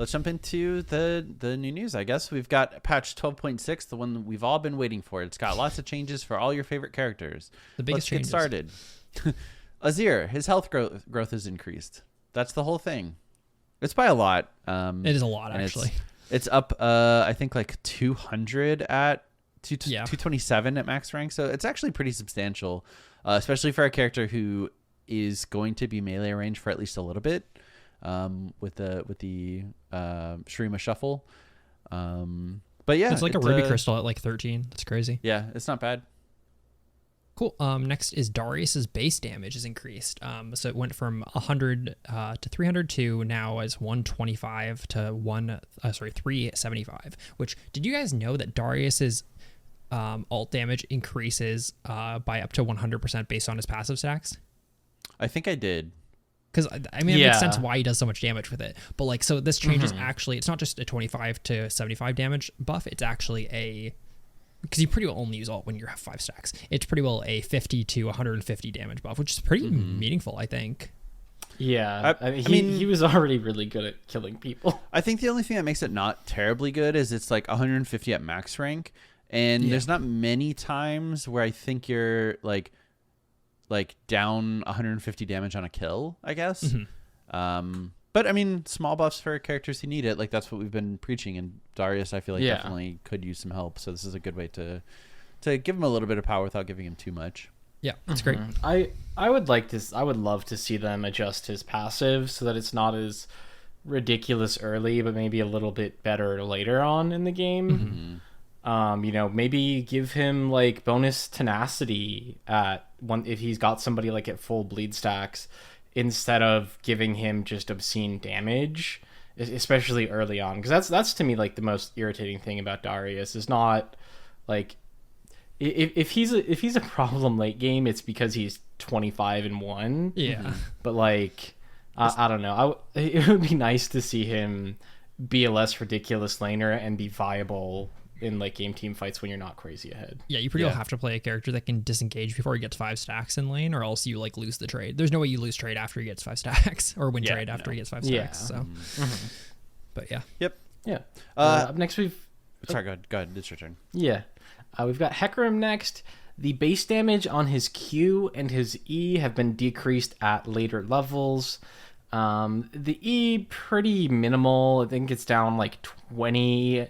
let's jump into the new news. I guess we've got patch 12.6, the one that we've all been waiting for. It's got lots of changes for all your favorite characters. The biggest changes. Let's get started. Azir, his health growth is increased. That's the whole thing. It's by a lot. It is a lot, actually. It's up, I think, like 200 at 227 at max rank. So it's actually pretty substantial, especially for a character who is going to be melee range for at least a little bit with the Shurima Shuffle. But yeah. It's like a Ruby Crystal at like 13. That's crazy. Yeah, it's not bad. Cool. Next is Darius's base damage is increased. So it went from 100 to 302, now as 125 to 375. Which, did you guys know that Darius's alt damage increases by up to 100% based on his passive stacks? I think I did. Because, I mean, it makes sense why he does so much damage with it. But, like, so this change is actually, it's not just a 25 to 75 damage buff. It's actually a, because you pretty well only use alt when you have 5 stacks. It's pretty well a 50 to 150 damage buff, which is pretty meaningful, I think. Yeah. I mean, he was already really good at killing people. I think the only thing that makes it not terribly good is it's like 150 at max rank. And there's not many times where I think you're like down 150 damage on a kill, I guess. But I mean, small buffs for characters who need it, like that's what we've been preaching. And Darius, I feel like definitely could use some help. So this is a good way to give him a little bit of power without giving him too much. Yeah, that's great. I would love to see them adjust his passive so that it's not as ridiculous early, but maybe a little bit better later on in the game. Maybe give him like bonus tenacity at one if he's got somebody like at full bleed stacks, instead of giving him just obscene damage, especially early on. Because that's to me like the most irritating thing about Darius is not like if he's a problem late game, it's because he's 25-1. Yeah, but like I don't know. It would be nice to see him be a less ridiculous laner and be viable in like game team fights when you're not crazy ahead. Yeah, you pretty well have to play a character that can disengage before he gets 5 stacks in lane, or else you like lose the trade. There's no way you lose trade after he gets 5 stacks, or win trade after he gets 5 stacks. So, but yeah. Yep. Yeah. Up next Sorry, go ahead. It's your turn. Yeah. We've got Hecarim next. The base damage on his Q and his E have been decreased at later levels. The E pretty minimal. I think it's down like 20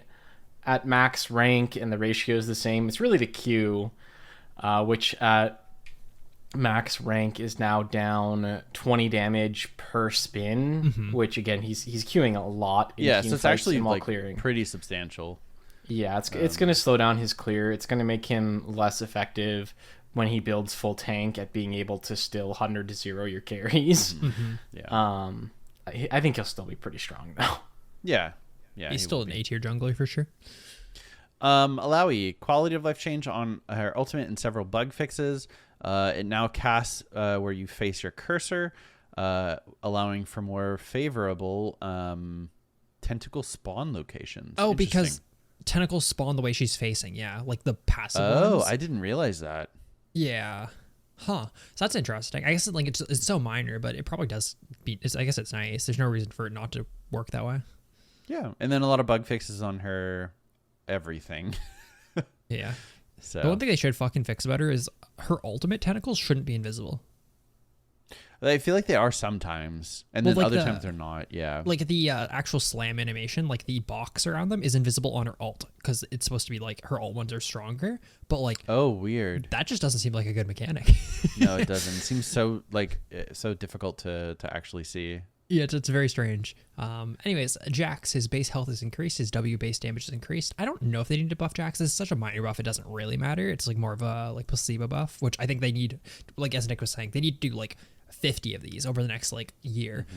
at max rank, and the ratio is the same. It's really the Q, which at max rank is now down 20 damage per spin, which again he's queuing a lot. So it's actually like clearing. Pretty substantial. Yeah, it's going to slow down his clear. It's going to make him less effective when he builds full tank at being able to still 100 to 0 your carries. I think he'll still be pretty strong though. Yeah, he's still an A-tier jungler for sure. Alawi, quality of life change on her ultimate and several bug fixes. It now casts where you face your cursor, allowing for more favorable tentacle spawn locations. Oh, because tentacles spawn the way she's facing. Yeah, like the passive ones. I didn't realize that. Yeah. Huh. So that's interesting. I guess like it's so minor, but it probably does I guess it's nice. There's no reason for it not to work that way. Yeah, and then a lot of bug fixes on her everything. Yeah. So the one thing they should fucking fix about her is her ultimate tentacles shouldn't be invisible. I feel like they are sometimes, and then other times they're not. Yeah. Like the actual slam animation, like the box around them is invisible on her ult because it's supposed to be like her ult ones are stronger. But like, oh, weird. That just doesn't seem like a good mechanic. No, it doesn't. It seems so so difficult to actually see. Yeah, it's very strange. Anyways, Jax, his base health is increased. His W base damage is increased. I don't know if they need to buff Jax. It's such a minor buff. It doesn't really matter. It's like more of a like placebo buff, which I think they need, like as Nick was saying, they need to do like 50 of these over the next like year,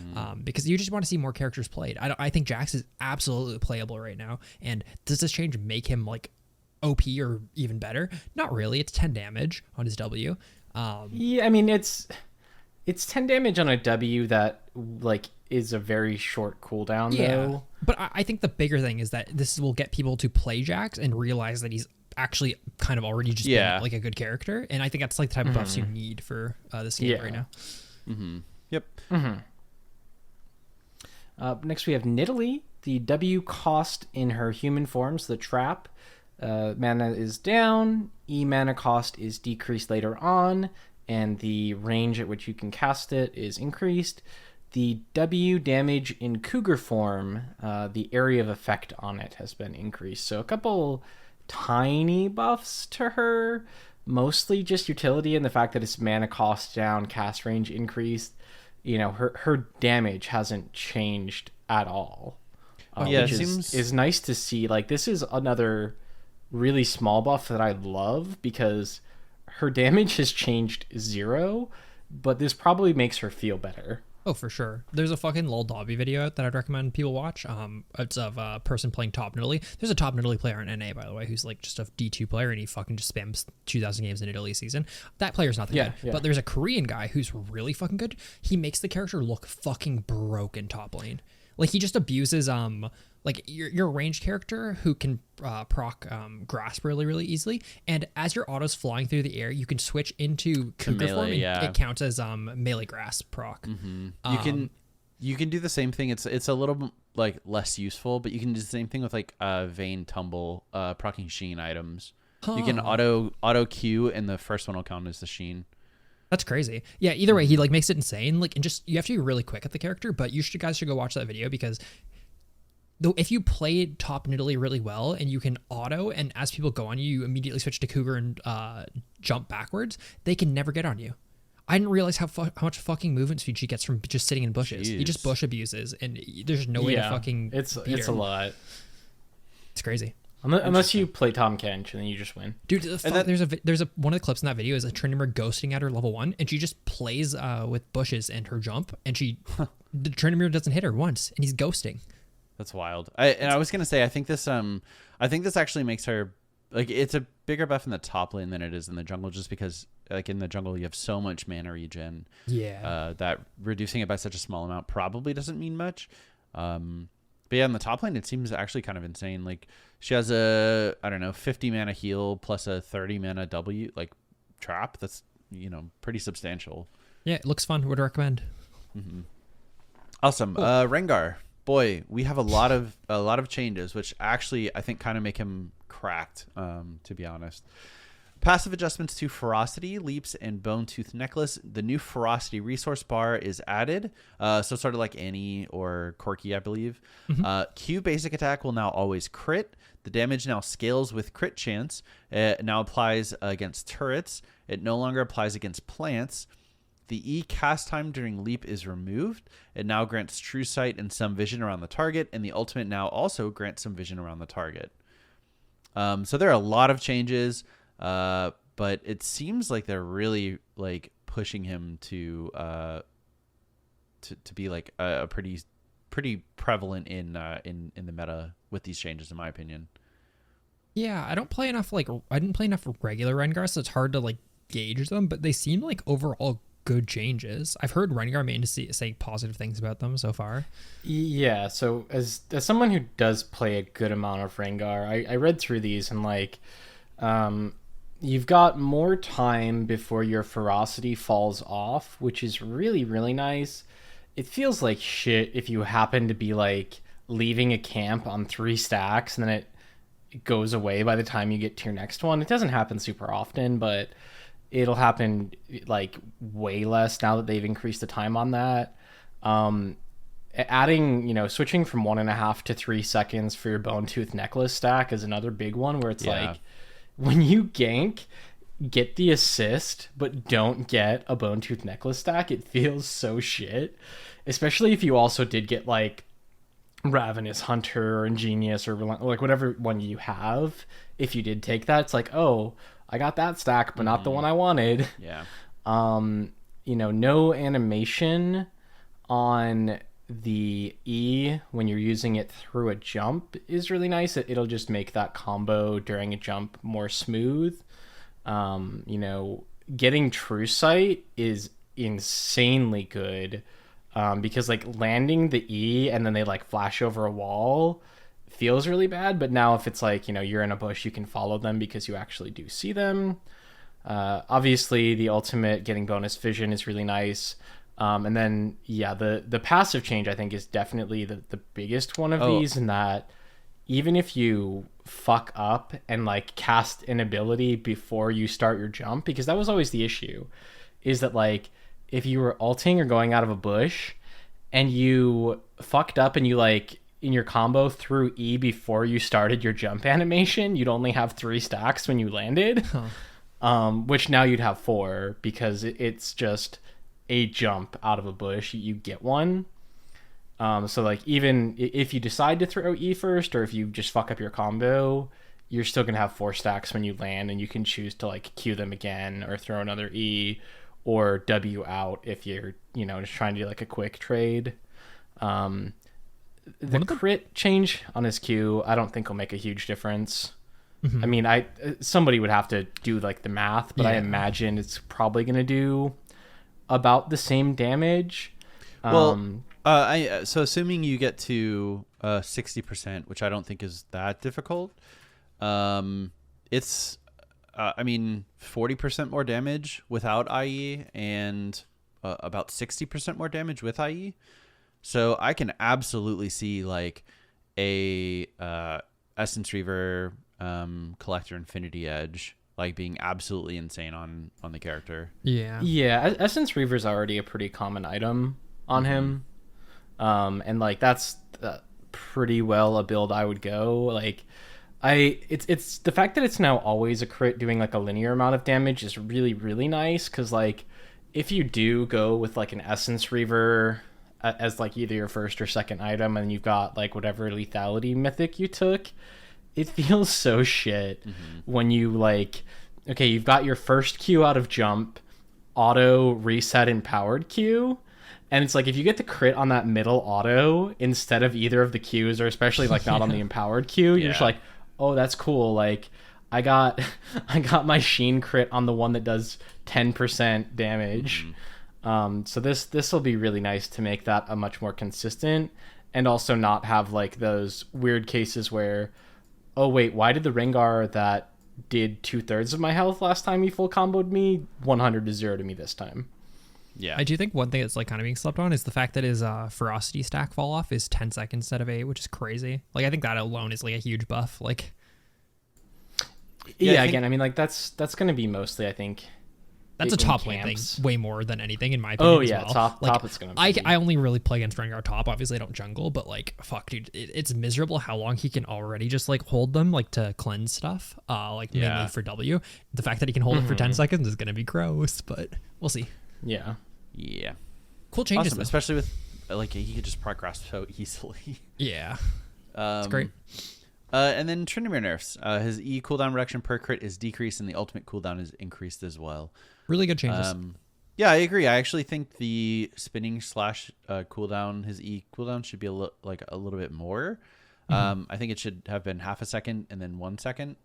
because you just want to see more characters played. I think Jax is absolutely playable right now. And does this change make him like OP or even better? Not really. It's 10 damage on his W. Yeah, I mean it's 10 damage on a W that like is a very short cooldown though. But I think the bigger thing is that this will get people to play Jax and realize that he's actually kind of already just been like a good character. And I think that's like the type of buffs you need for this game right now. Yep. Next we have Nidalee. the W cost in her human forms, the trap, mana is down, E mana cost is decreased later on, and the range at which you can cast it is increased. The W damage in Cougar form, the area of effect on it has been increased. So a couple tiny buffs to her, mostly just utility and the fact that its mana cost down, cast range increased. You know, her damage hasn't changed at all. Which is nice to see. Like, this is another really small buff that I love because her damage has changed 0, but this probably makes her feel better. Oh, for sure. There's a fucking lol Dobby video out that I'd recommend people watch. It's of a person playing top Nidalee. There's a top Nidalee player in NA, by the way, who's like just a D2 player, and he fucking just spams 2,000 games in Nidalee season. That player's not that good. Yeah. But there's a Korean guy who's really fucking good. He makes the character look fucking broken top lane. Like, he just abuses like your ranged character who can proc grasp really easily, and as your auto's flying through the air, you can switch into Cougar form, and it counts as melee grasp proc. You can do the same thing. It's a little like less useful, but you can do the same thing with like Vayne Tumble proccing Sheen items. You can auto Q, and the first one will count as the Sheen. That's crazy. Yeah, either way, he like makes it insane. Like, and just you have to be really quick at the character, but you guys should go watch that video because though if you play top Nidalee really well and you can auto, and as people go on you, you immediately switch to Cougar and jump backwards, they can never get on you. I didn't realize how much fucking movement speed she gets from just sitting in bushes. Jeez. He just bush abuses, and there's no way to fucking it's a lot. It's crazy. Unless you play Tom Kench, and then you just win. Dude, there's a one of the clips in that video is a Tryndamere ghosting at her level 1, and she just plays with bushes and her jump, and the Tryndamere doesn't hit her once, and he's ghosting. That's wild. I was gonna say I think this actually makes her like it's a bigger buff in the top lane than it is in the jungle, just because like in the jungle you have so much mana regen. Yeah. That reducing it by such a small amount probably doesn't mean much. But yeah, in the top lane it seems actually kind of insane. Like she has a 50 mana heal plus a 30 mana W like trap. That's pretty substantial. Yeah, it looks fun. Would recommend. Mm-hmm. Awesome. Cool. Rengar. Boy, we have a lot of changes, which actually I think kind of make him cracked, to be honest. Passive adjustments to Ferocity, Leaps, and Bone Tooth Necklace. The new Ferocity resource bar is added, so sort of like Annie or Corki, I believe. Mm-hmm. Q basic attack will now always crit. The damage now scales with crit chance. It now applies against turrets. It no longer applies against plants. The E cast time during Leap is removed. It now grants True Sight and some vision around the target, and the ultimate now also grants some vision around the target. So there are a lot of changes, but it seems like they're really like pushing him to be like a pretty prevalent in the meta with these changes, in my opinion. Yeah, I didn't play enough regular Rengar, so it's hard to like gauge them, but they seem like overall good changes. I've heard Rengar main say positive things about them so far. Yeah, so as someone who does play a good amount of Rengar, I read through these, and like you've got more time before your ferocity falls off, which is really, really nice. It feels like shit if you happen to be like leaving a camp on 3 stacks and then it goes away by the time you get to your next one. It doesn't happen super often, but it'll happen like way less now that they've increased the time on that. Adding, switching from 1.5 to 3 seconds for your Bone Tooth Necklace stack is another big one, where it's like when you gank, get the assist, but don't get a Bone Tooth Necklace stack. It feels so shit, especially if you also did get like Ravenous Hunter or Ingenious or like whatever one you have. If you did take that, it's like, oh, I got that stack, but not the one I wanted. Yeah. No animation on the E when you're using it through a jump is really nice. It'll just make that combo during a jump more smooth. Getting True Sight is insanely good, because like landing the E and then they like flash over a wall feels really bad, but now if it's like, you're in a bush, you can follow them because you actually do see them. Obviously the ultimate getting bonus vision is really nice. And then the passive change I think is definitely the biggest one of these, in that even if you fuck up and like cast an ability before you start your jump, because that was always the issue, is that like if you were ulting or going out of a bush and you fucked up and you like in your combo threw E before you started your jump animation, you'd only have 3 stacks when you landed. Which now you'd have 4, because it's just a jump out of a bush, you get 1. So like even if you decide to throw E first, or if you just fuck up your combo, you're still gonna have 4 stacks when you land, and you can choose to like Q them again or throw another E or W out if you're just trying to do like a quick trade. The crit change on his Q I don't think will make a huge difference. I mean, somebody would have to do like the math, but I imagine it's probably gonna do about the same damage. So assuming you get to 60%, which I don't think is that difficult, it's 40% more damage without IE and about 60% more damage with IE. So I can absolutely see like a Essence Reaver Collector Infinity Edge like being absolutely insane on the character. Yeah, Essence Reaver's already a pretty common item on him. And like that's pretty well a build I would go. Like it's the fact that it's now always a crit doing like a linear amount of damage is really, really nice, because like if you do go with like an Essence Reaver as like either your first or second item, and you've got like whatever lethality mythic you took, it feels so shit when you like, okay, you've got your first Q out of jump, auto reset empowered Q, and it's like if you get the crit on that middle auto instead of either of the Qs, or especially like not on the empowered Q, you're just like, oh, that's cool. Like I got my Sheen crit on the one that does 10% damage. So this will be really nice to make that a much more consistent, and also not have like those weird cases where, oh wait, why did the Rengar that did 2/3 of my health last time he full comboed me 100-0 to me this time? I do think one thing that's like kind of being slept on is the fact that his ferocity stack fall off is 10 seconds instead of 8, which is crazy. Like I think that alone is like a huge buff. Like again, I mean like that's going to be mostly, I think, that's a top lane thing way more than anything in my opinion. As well. Top it's gonna be. I only really play against Rengar top. Obviously I don't jungle, but like fuck dude, it's miserable how long he can already just like hold them like to cleanse stuff, mainly for W. The fact that he can hold it for 10 seconds is gonna be gross, but we'll see. Yeah Cool changes, awesome, especially with like he could just progress so easily. It's great. And then Tryndamere nerfs. His E cooldown reduction per crit is decreased, and the ultimate cooldown is increased as well. Really good changes. Yeah, I agree. I actually think the spinning / cooldown, his E cooldown should be a little bit more. I think it should have been half a second and then 1 second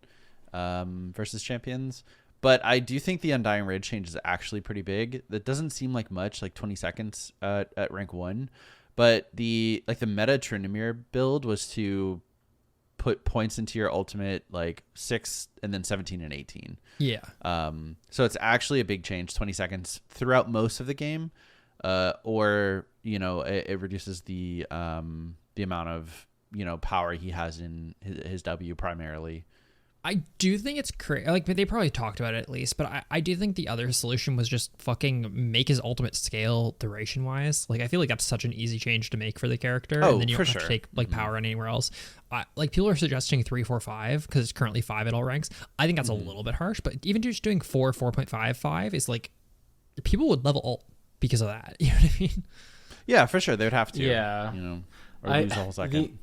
versus champions. But I do think the Undying Rage change is actually pretty big. That doesn't seem like much, like 20 seconds at rank 1. But the meta Tryndamere build was to put points into your ultimate like 6 and then 17 and 18. So it's actually a big change, 20 seconds throughout most of the game, or it reduces the amount of power he has in his W primarily. I do think it's crazy. Like, they probably talked about it at least, but I do think the other solution was just fucking make his ultimate scale duration wise. Like, I feel like that's such an easy change to make for the character, and then you don't have to take like power on anywhere else. Like, people are suggesting 3, 4, 5 because it's currently 5 at all ranks. I think that's a little bit harsh, but even just doing 4, 4.5, 5 is like people would level ult because of that. You know what I mean? Yeah, for sure they would have to. Yeah, or lose a whole second.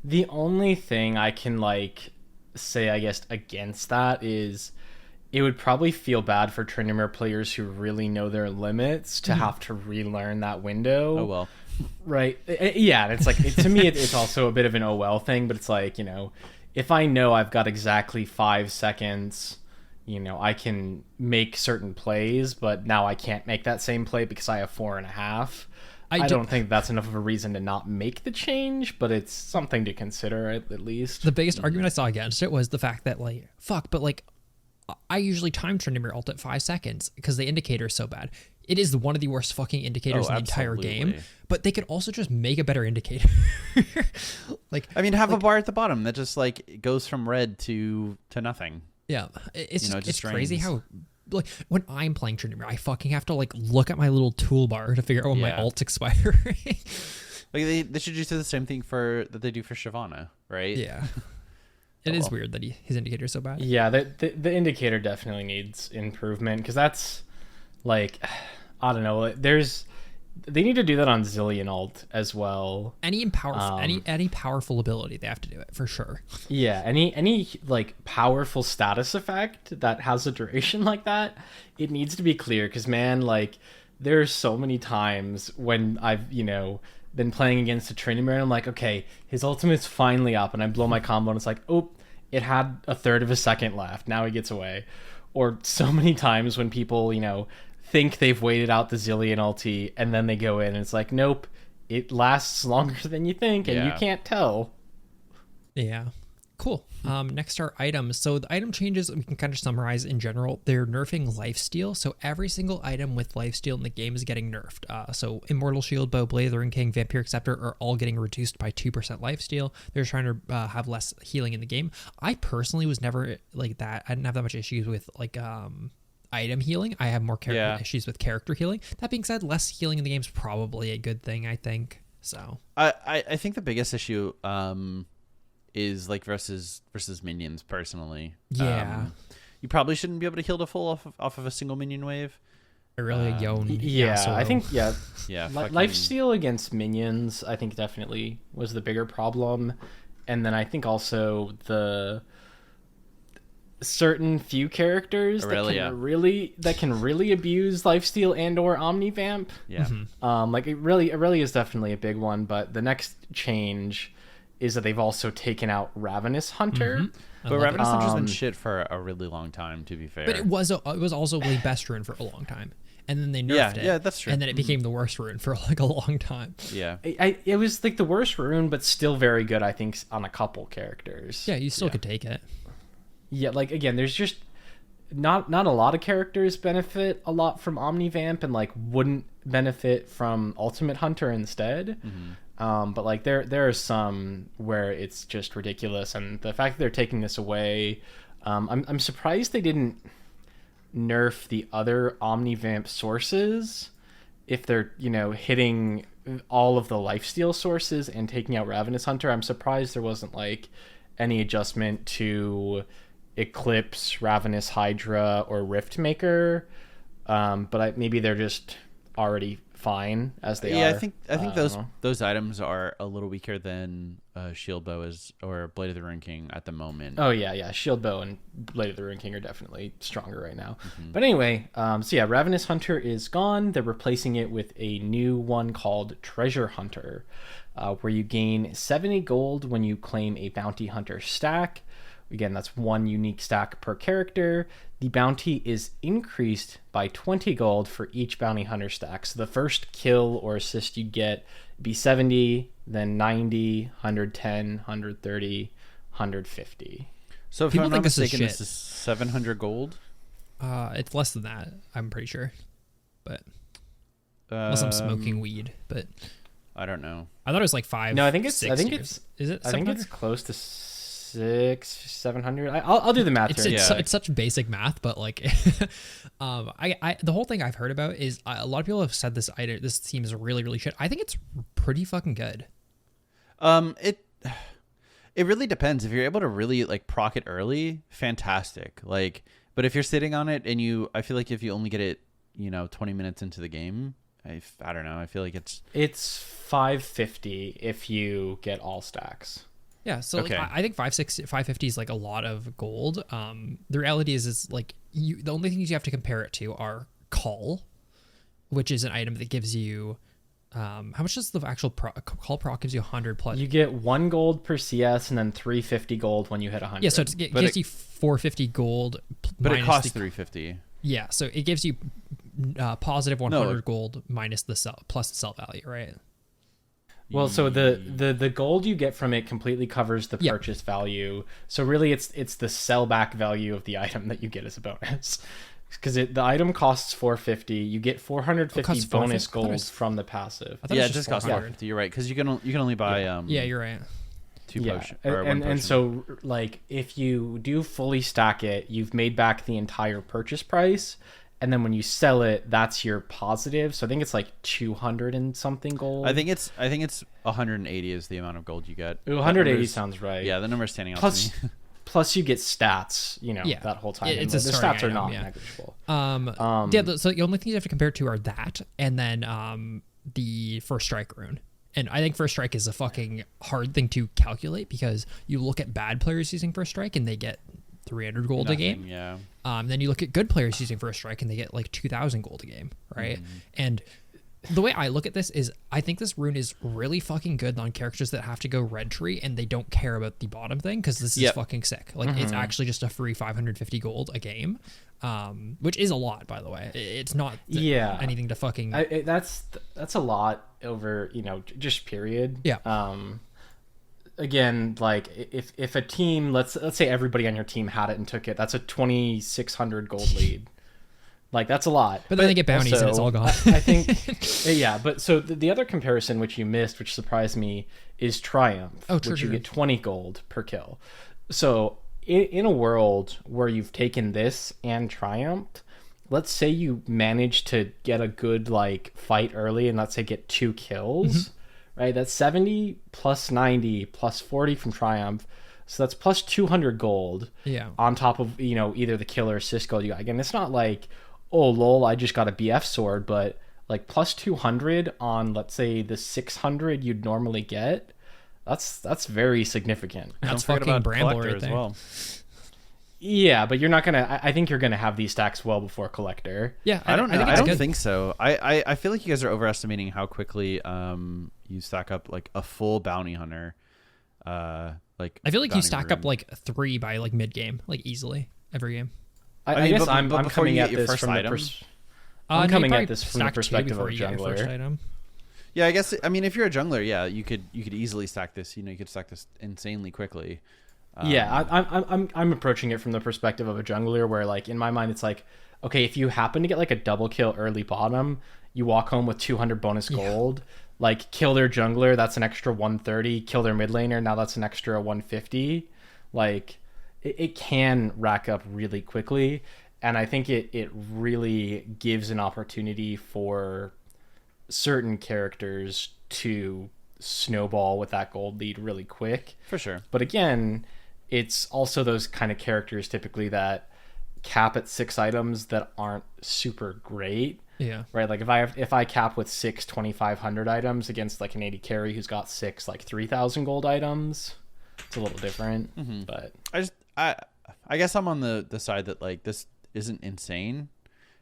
The only thing I can like say, I guess, against that is it would probably feel bad for Tryndamere players who really know their limits to have to relearn that window. Oh well. Right. Yeah, it's like to me it's also a bit of an oh well thing, but it's like, if I know I've got exactly 5 seconds, I can make certain plays, but now I can't make that same play because I have 4.5. I don't think that's enough of a reason to not make the change, but it's something to consider at least. The biggest argument I saw against it was the fact that I usually time Tryndamere ult at 5 seconds because the indicator is so bad. It is one of the worst fucking indicators in the entire game, but they could also just make a better indicator. Like, I mean, have a bar at the bottom that just like goes from red to nothing. Yeah, it's crazy how, like, when I'm playing Tryndamere, I fucking have to like look at my little toolbar to figure out when my ult's expiring. Like they should just do the same thing that they do for Shyvana, right? Yeah. It is weird that his indicator is so bad. Yeah, the indicator definitely needs improvement, because that's like, I don't know. They need to do that on Zillion ult as well. Any powerful ability, they have to do it for sure. Yeah, any like powerful status effect that has a duration like that, it needs to be clear, because man, like there's so many times when I've been playing against a Tryndamere and I'm like, okay, his ultimate's finally up, and I blow my combo and it's like, oh, it had a third of a second left, now he gets away. Or so many times when people think they've waited out the Zillion ulti and then they go in and it's like, nope, it lasts longer than you think, and you can't tell. Yeah. Cool. Next are items. So the item changes, we can kind of summarize in general. They're nerfing Lifesteal. So every single item with Lifesteal in the game is getting nerfed. So Immortal Shield, Bow, Blade of the Ring King, Vampiric Scepter are all getting reduced by 2% Lifesteal. They're trying to have less healing in the game. I personally was never like that. I didn't have that much issues with like item healing. I have more issues with character healing. That being said, less healing in the game is probably a good thing, I think. So I think the biggest issue is like versus minions personally. Yeah. You probably shouldn't be able to heal the full off of a single minion wave. Really a Yone. I think Lifesteal against minions, I think definitely was the bigger problem. And then I think also the certain few characters that can really abuse Lifesteal and or Omnivamp. Yeah. Mm-hmm. Like it really is definitely a big one. But the next change is that they've also taken out Ravenous Hunter. Mm-hmm. But Ravenous Hunter's been shit for a really long time, to be fair. But it was also the best rune for a long time. And then they nerfed it. Yeah, that's true. And then it became the worst rune for like a long time. Yeah. It was like the worst rune, but still very good, I think, on a couple characters. Yeah, you still could take it. Yeah, like again, there's just not a lot of characters benefit a lot from Omnivamp and like wouldn't benefit from Ultimate Hunter instead. Mm-hmm. But like there are some where it's just ridiculous, and the fact that they're taking this away, I'm surprised they didn't nerf the other Omnivamp sources if they're hitting all of the Lifesteal sources and taking out Ravenous Hunter. I'm surprised there wasn't like any adjustment to Eclipse, Ravenous Hydra, or Riftmaker, but maybe they're just already fine as they are. Yeah, I think those items are a little weaker than Shield Bow or Blade of the Ring King at the moment. Oh yeah, Shield Bow and Blade of the Ring King are definitely stronger right now. Mm-hmm. But anyway, Ravenous Hunter is gone. They're replacing it with a new one called Treasure Hunter, where you gain 70 gold when you claim a Bounty Hunter stack. Again, that's one unique stack per character. The bounty is increased by 20 gold for each bounty hunter stack. So the first kill or assist you get would be 70, then 90, 110, 130, 150. So if People I'm think not this is mistaken, shit. this is 700 gold? It's less than that, I'm pretty sure. But unless I'm smoking weed, but I don't know. I thought it was like 5. No, I think it's Is it 700? I think it's close to 700. I'll do the math here. It's such basic math, but like I the whole thing I've heard about is a lot of people have said this seems really, really shit. I think it's pretty fucking good. It really depends. If you're able to really like proc it early, fantastic. Like, but if you're sitting on it and I feel like if you only get it 20 minutes into the game, I don't know, I feel like it's 550 if you get all stacks. Yeah, so okay. Like, I think 550 is like a lot of gold. The reality is like the only things you have to compare it to are Call, which is an item that gives you how much does the actual Call proc gives you 100 plus. You get 1 gold per CS and then 350 gold when you hit 100. Yeah, so it gives you 450 gold. But it costs 350. Yeah, so it gives you positive 100 gold minus the plus the sell value, right? Well, so the gold you get from it completely covers the purchase value. So really, it's the sell back value of the item that you get as a bonus. Because the item costs 450, you get 450 bonus gold from the passive. Yeah, it just costs 450. You're right, because you can only buy. Yeah, you're right. 2 potions. And so like if you do fully stack it, you've made back the entire purchase price, and then when you sell it, that's your positive. So I think it's like 200 and something gold. I think it's 180 is the amount of gold you get. 180 sounds right. Yeah, the number's standing out plus, to me. Plus you get stats, that whole time. It's the stats item, are not negligible. So the only things you have to compare to are that, and then the first strike rune. And I think first strike is a fucking hard thing to calculate because you look at bad players using first strike and they get 300 gold a game. Yeah. Then you look at good players using first strike and they get like 2,000 gold a game, right? And the way I look at this is I think this rune is really fucking good on characters that have to go red tree and they don't care about the bottom thing because this is fucking sick. Like it's actually just a free 550 gold a game, which is a lot, by the way. It's not anything to fucking. That's a lot over just period. Yeah. Again, like if a team, let's say everybody on your team had it and took it, that's a 2,600 gold lead. Like that's a lot. But then they get bounties also, and it's all gone. I think, but so the other comparison which you missed, which surprised me, is Triumph, which you get 20 gold per kill. So in a world where you've taken this and Triumphed, let's say you manage to get a good fight early and let's say get 2 kills, right? That's 70 plus 90 plus 40 from Triumph. So that's plus 200 gold on top of, either the kill or assist gold you got. Again, it's not like, oh, lol, I just got a BF sword, but plus 200 on, let's say, the 600 you'd normally get, that's very significant. That's fucking Bramble right there. Well. Yeah, but you're not gonna. I think you're gonna have these stacks well before Collector. Yeah, I don't know. I don't think so. I feel like you guys are overestimating how quickly you stack up a full bounty hunter. I feel like you stack up 3 by mid game, easily every game. I guess I'm coming at this from I'm coming at this from the perspective of a jungler. Yeah, I guess. I mean, if you're a jungler, you could easily stack this. You could stack this insanely quickly. I'm approaching it from the perspective of a jungler, where in my mind it's okay, if you happen to get a double kill early bottom, you walk home with 200 bonus gold. Kill their jungler, that's an extra 130. Kill their mid laner, now that's an extra 150. It can rack up really quickly, and I think it really gives an opportunity for certain characters to snowball with that gold lead really quick. For sure. But again, it's also those kind of characters typically that cap at 6 items that aren't super great. Yeah. Right. If I cap with 6 2,500 items against an 80 carry who's got 6 3,000 gold items, it's a little different. But I guess I'm on the side that this isn't insane,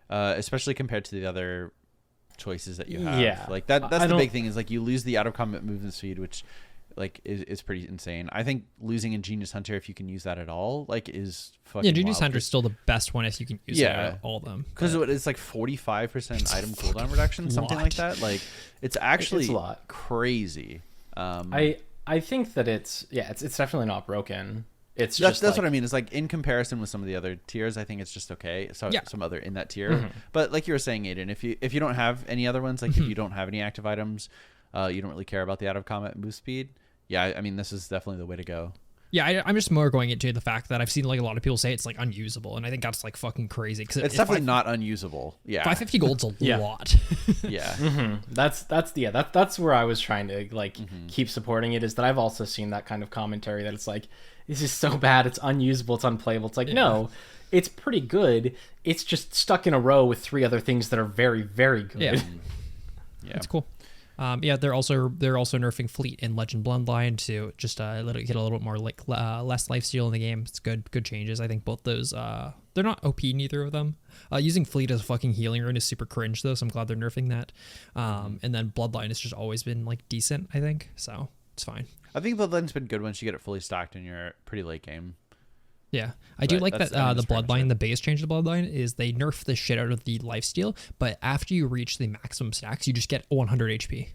especially compared to the other choices that you have. Yeah. That's the big thing is you lose the out of combat movement speed, which is pretty insane. I think losing Ingenious Hunter, if you can use that at all, is fucking Ingenious wild. Hunter is still the best one if you can use it at all of them. Because it's 45% item cooldown reduction, something like that. It's actually it's a lot. Crazy. I think that it's definitely not broken. It's that's what I mean. It's in comparison with some of the other tiers, I think it's just okay. So some other in that tier, but like you were saying, Aiden, if you don't have any other ones, if you don't have any active items, you don't really care about the out of combat move speed. Yeah, I mean this is definitely the way to go. Yeah, I'm just more going into the fact that I've seen a lot of people say it's unusable, and I think that's fucking crazy because it's definitely not unusable. Yeah, 550 gold's a lot. Yeah, that's where I was trying to keep supporting it. Is that I've also seen that kind of commentary that it's this is so bad, it's unusable, it's unplayable. It's no, it's pretty good. It's just stuck in a row with 3 other things that are very, very good. Yeah, that's cool. They're also nerfing Fleet in Legend Bloodline to just get a little bit more less lifesteal in the game. It's good changes. I think both those they're not OP, neither of them. Using Fleet as a fucking healing rune is super cringe though, so I'm glad they're nerfing that. And then Bloodline has just always been decent, I think, so it's fine. I think Bloodline's been good once you get it fully stocked in your pretty late game. Yeah, I do like that the Bloodline, the biggest change to the Bloodline is they nerf the shit out of the lifesteal, but after you reach the maximum stacks, you just get 100 HP.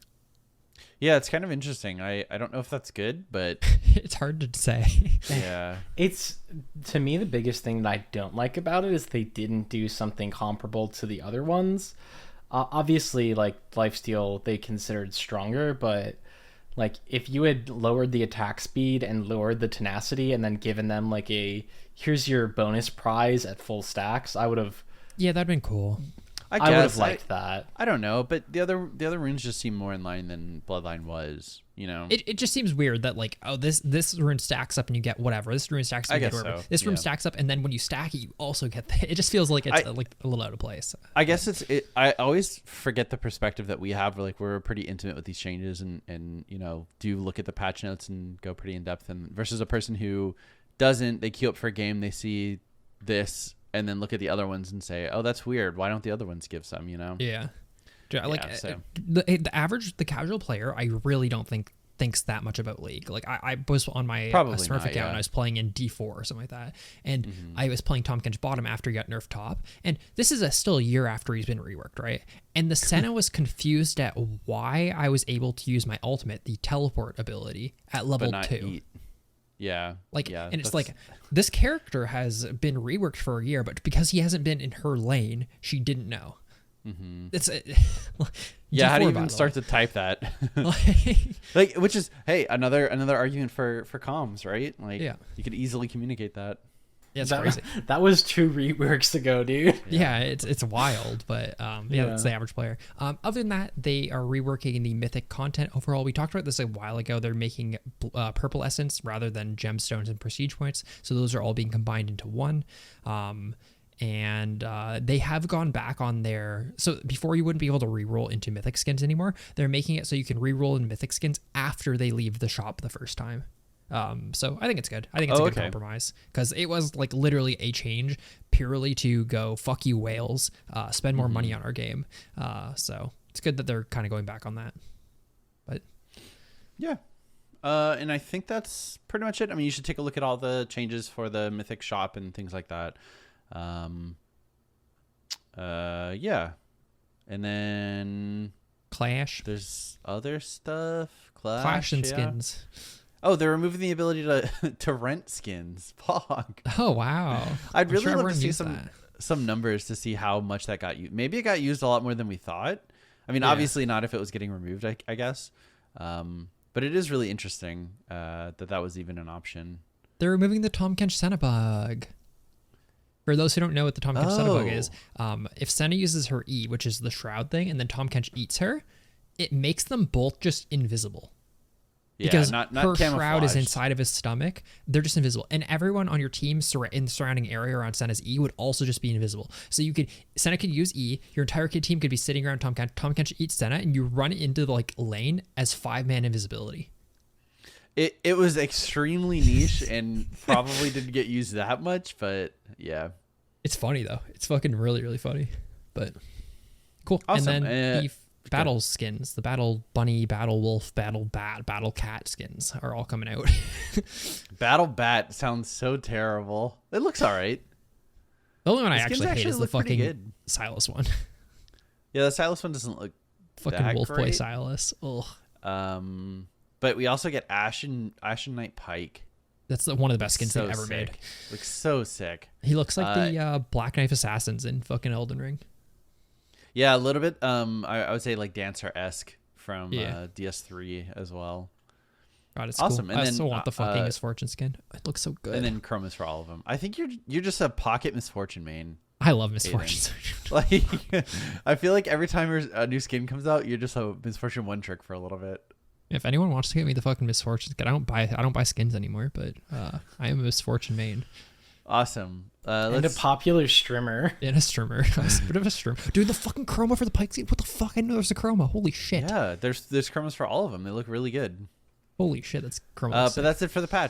Yeah, it's kind of interesting. I don't know if that's good, but It's hard to say. yeah. It's, to me, the biggest thing that I don't like about it is they didn't do something comparable to the other ones. Obviously, like Lifesteal, they considered stronger, but like if you had lowered the attack speed and lowered the tenacity and then given them like here's your bonus prize at full stacks, I would have. Yeah, that'd been cool. I would have liked that. I don't know, but the other runes just seem more in line than Bloodline was. You know, It just seems weird that like, oh, this rune stacks up and you get whatever. This rune stacks up and you get whatever. So. This rune stacks up and then when you stack it, you also get it just feels like it's like a little out of place. I guess I always forget the perspective that we have. Like we're pretty intimate with these changes and you know do look at the patch notes and go pretty in depth. And versus a person who doesn't, they queue up for a game, they see this and then look at the other ones and say, oh, that's weird. Why don't the other ones give some? You know? Yeah. Like so. the casual player, I really don't think thinks that much about League. Like I was on my Smurf account and I was playing in D4 or something like that, and I was playing Tomcat bottom after he got nerfed top, and this is still a year after he's been reworked, right? And the Senna was confused at why I was able to use my ultimate, the teleport ability, at level 2. Eat. Yeah. Like, and it's like, this character has been reworked for a year, but because he hasn't been in her lane, she didn't know. Mm-hmm. It's yeah. How do you even start to type that? Like, which is, hey, another argument for comms, right? Like, you could easily communicate that. Yeah, it's crazy. That was 2 reworks ago, dude. Yeah, it's wild, but yeah, that's the average player. Other than that, they are reworking the mythic content overall. We talked about this a while ago. They're making purple essence rather than gemstones and prestige points, so those are all being combined into one. And they have gone back on their... So before you wouldn't be able to reroll into mythic skins anymore. They're making it so you can reroll in mythic skins after they leave the shop the first time. So I think it's good. I think it's a good compromise, because it was like literally a change purely to go, fuck you whales, spend more money on our game. So it's good that they're kind of going back on that. But yeah. And I think that's pretty much it. I mean, you should take a look at all the changes for the mythic shop and things like that. Yeah. And then Clash. There's other stuff. Clash and skins. Oh, they're removing the ability to rent skins. Fuck. Oh, wow. I'd really love to see some numbers to see how much that got used. Maybe it got used a lot more than we thought. I mean, obviously not if it was getting removed, I guess. But it is really interesting that was even an option. They're removing the Tomcat Centerbug. For those who don't know what the Tomcat Centerbug is, if Senna uses her E, which is the shroud thing, and then Tomcat eats her, it makes them both just invisible. Yeah, because not her shroud is camouflaged. inside of his stomach. They're just invisible. And everyone on your team in the surrounding area around Senna's E would also just be invisible. So Senna could use E, your entire team could be sitting around Tomcat. Tomcat eats Senna, and you run into the lane as 5-man invisibility. It was extremely niche and probably didn't get used that much, but yeah. It's funny though. It's fucking really, really funny. But cool. Awesome. And then the battle skins, the battle bunny, battle wolf, battle bat, battle cat skins are all coming out. Battle bat sounds so terrible. It looks all right. The only one I actually hate is the fucking good. Silas one. Yeah, the Silas one doesn't look fucking that wolf great. boy Silas. Ugh. But we also get Ashen Knight Pike. That's one of the best skins so they've ever made. Looks so sick. He looks like the Black Knife Assassins in fucking Elden Ring. Yeah, a little bit. I would say like Dancer-esque from DS3 as well. God, it's awesome. Cool. And I then, still want the fucking Misfortune skin. It looks so good. And then Chromas for all of them. I think you're just a pocket Misfortune main. I love Misfortune. Like, I feel like every time a new skin comes out, you're just a Misfortune one trick for a little bit. If anyone wants to get me the fucking Misfortune skin, I don't buy skins anymore, but I am a Misfortune main. Awesome. And a popular streamer. And a streamer. A bit of a streamer. Dude, the fucking chroma for the Pike skin. What the fuck? I know there's a chroma. Holy shit. Yeah, there's chromas for all of them. They look really good. Holy shit, that's chroma. But that's it for the patch.